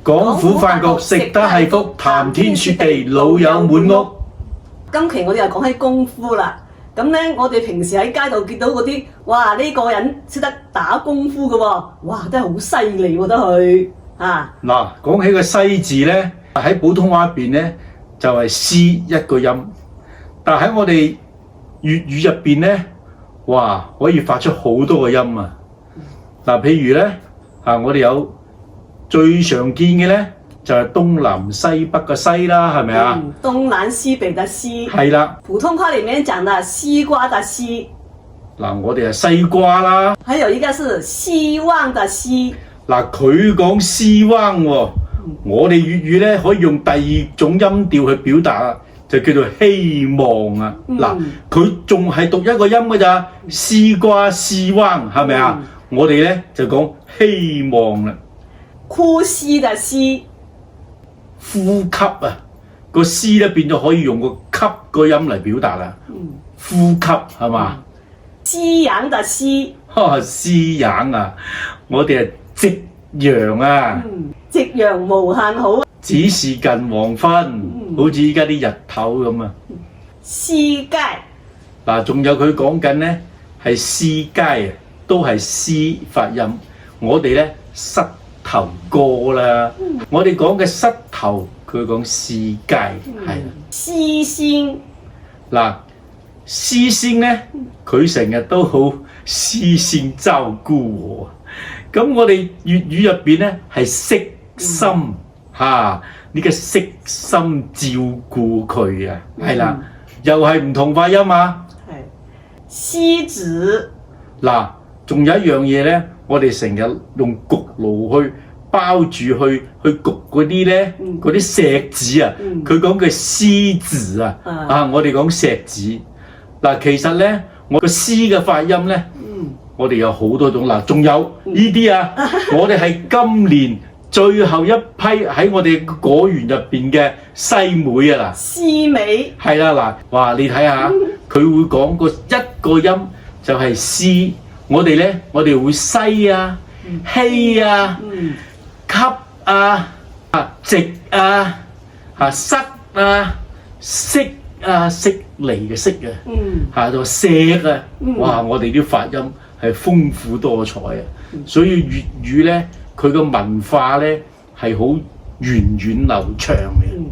廣府飯局食得係福，談天說地老友滿屋。今期我哋又講起功夫啦。咁咧，我哋平時喺街度見到嗰啲，哇！呢個人識得打功夫嘅喎，哇！真係好犀利喎，得佢啊！嗱，講起個西字咧，喺普通話入邊咧就係西一個音，但喺我哋粵語入邊咧，哇！可以發出好多個音啊！嗱，譬如咧我哋有最常見嘅咧就係東南西北嘅西啦，係咪啊？東南西北嘅西。係啦。普通話裡面講的西瓜的西。嗱，我哋係西瓜啦。還有一個是希望的希。嗱，佢講希望喎，我哋粵語咧可以用第二種音調去表達啊，就叫做希望啊。嗱，佢仲係讀一個音㗎咋，西瓜希望係咪啊？我哋咧就講希望啦。呼吸的吸。呼吸啊，個吸咧變咗可以用個吸個音嚟表達啦。呼吸係嘛？夕陽的夕。夕陽啊，我哋係夕陽啊。夕陽無限好。只是近黃昏，好似依家啲日頭咁啊。膝蓋。嗱，仲有佢講緊咧係膝蓋啊，都係絲發音。我哋咧膝頭哥啦，我哋講嘅膝頭，佢講膝蓋，係啦。師先。嗱，師先咧，佢成日都好師先照顧我。咁我哋粵語入邊咧係悉心呢個悉心照顧佢啊，係啦，又係唔同發音啊。係獅子。嗱，仲有一樣嘢咧，我哋成日用焗爐去包住去焗嗰啲咧，嗰啲石子啊，佢講嘅獅子啊，我哋講石子。嗱，其實咧，我個獅嘅發音咧，我哋有好多種。嗱，仲有呢啲啊，我哋係今年最後一批喺我哋果園入邊嘅西梅啊，嗱，西梅。係啦，嗱，哇，你睇下，佢會講個一個音就係西，我哋咧，我哋會西啊、希啊、吸啊、直啊、塞啊、色啊、色嚟嘅色啊，就石啊，哇！我哋啲發音係豐富多彩啊，所以粵語咧，佢個文化咧係好源遠流長嘅。